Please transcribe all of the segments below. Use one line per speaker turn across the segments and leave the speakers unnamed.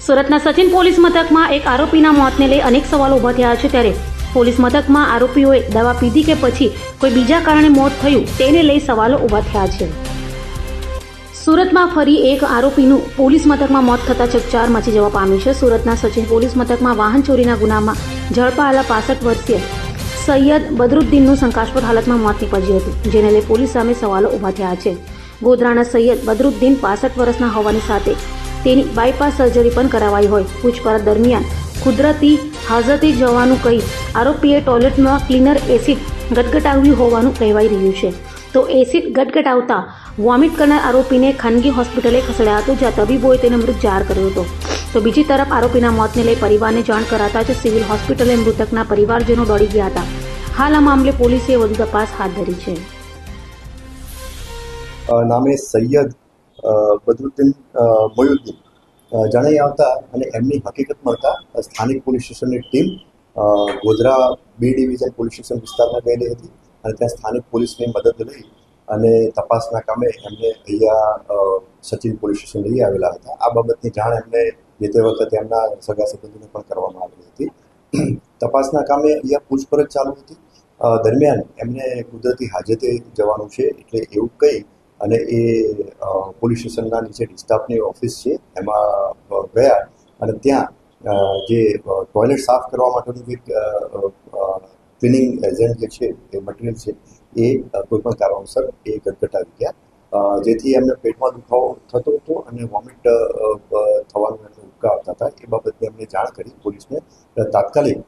સુરતના સચિન પોલીસ મથકમાં એક આરોપીના મોતને લઈ અનેક સવાલો ઊભા થયા છે, ત્યારે પોલીસ મથકમાં આરોપીઓએ દવા પીધી કે પછી કોઈ બીજા કારણે મોત થયું તેને લઈ સવાલો ઊભા થયા છે. સુરતમાં ફરી એક આરોપીનું પોલીસ મથકમાં મોત થતાં ચકચાર મચી જવા પામી છે. સુરતના સચિન પોલીસ મથકમાં વાહન ચોરીના ગુનામાં ઝડપાયેલા 65 વર્ષીય સૈયદ બદરુદ્દીનનું શંકાસ્પદ હાલતમાં મોત નીપજ્યું હતું, જેને લઈ પોલીસ સામે સવાલો ઊભા થયા છે. ગોધરાના સૈયદ બદરુદ્દીન 65 વર્ષના હોવાની સાથે તેની બાયપાસ સર્જરી પણ કરાવાઈ હોય. પૂછપરછ દરમિયાન કુદરતી હાજતે જવાનું કહી આરોપીએ ટોયલેટમાં ક્લીનર એસિડ ગટગટાવ્યું હોવાનું કહેવાઈ રહ્યું છે. તો એસિડ ગટગટાવતા વોમિટ કરનાર આરોપીને ખાનગી હોસ્પિટલે ખસેડાયો હતો, જ્યાં તબીબોએ તેને મૃત જાહેર કર્યો હતો. તો બીજી તરફ આરોપીના મોતને લઈ પરિવારને જાણ કરાતા જ સિવિલ હોસ્પિટલે મૃતકના પરિવારજનો દોડી ગયા હતા. હાલ આ મામલે પોલીસે વધુ તપાસ હાથ ધરી છે.
નામે સૈયદ બદરુદ્દીન મોયુદ્દીન જણાઈ આવતા અને એમની હકીકત મળતા સ્થાનિક પોલીસ સ્ટેશનની team Godhra B division police station વિસ્તારમાં ગયેલી હતી અને ત્યાં સ્થાનિક પોલીસની મદદ લઈ અને તપાસના કામે એમને અહીંયા સચિન પોલીસ સ્ટેશન લઈ આવેલા હતા. આ બાબતની જાણ એમને જે તે વખતે એમના સગા સંબંધીને પણ કરવામાં આવેલી હતી. તપાસના કામે અહીંયા પૂછપરછ ચાલુ હતી. દરમિયાન એમને કુદરતી હાજતે જવાનું છે એટલે એવું કહી અને એ પોલીસ સ્ટેશનના નીચે ડિસ્ટાફની ઓફિસ છે એમાં ગયા અને ત્યાં જે ટોયલેટ સાફ કરવા માટેનું જે ક્લિનિંગ એજન્ટ જે છે એ મટીરિયલ છે એ કોઈપણ કારણોસર એ ગટગટાવી ગયા, જેથી એમને પેટમાં દુખાવો થતો હતો અને વોમિટ થવાનું એમને ઉબકા આવતા હતા. એ બાબતને એમને જાણ કરી પોલીસને. તાત્કાલિક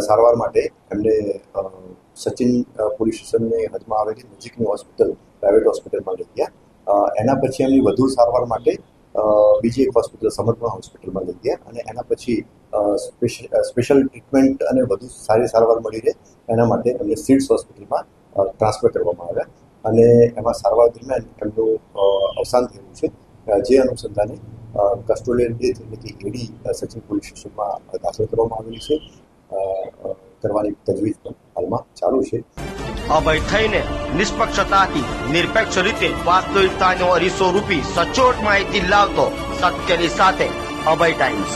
સારવાર માટે એમને સચિન પોલીસ સ્ટેશનની હદમાં આવેલી નજીકની હોસ્પિટલ પ્રાઇવેટ હોસ્પિટલમાં લઈ ગયા. એના પછી એમની વધુ સારવાર માટે બીજી એક હોસ્પિટલ સમર્પણ હોસ્પિટલમાં લઈ ગયા અને એના પછી સ્પેશિયલ ટ્રીટમેન્ટ અને વધુ સારી સારવાર મળી રહે એના માટે એમને સિડ્સ હોસ્પિટલમાં ટ્રાન્સફર કરવામાં આવ્યા અને એમાં સારવાર દરમિયાન એમનું અવસાન થયું છે. જે અનુસંધાને કસ્ટોડિયલ ડેથ એટલે કે એડી સચિન પોલીસ સ્ટેશનમાં દાખલ કરવામાં આવેલી છે. કરવાની તજવીજ પણ હાલમાં ચાલુ છે.
અભય થઈને નિષ્પક્ષતાથી નિરપેક્ષ રીતે વાસ્તવિકતાનો અરીસો રૂપી સચોટ માહિતી લાવતો સત્યની સાથે અભય ટાઈમ્સ.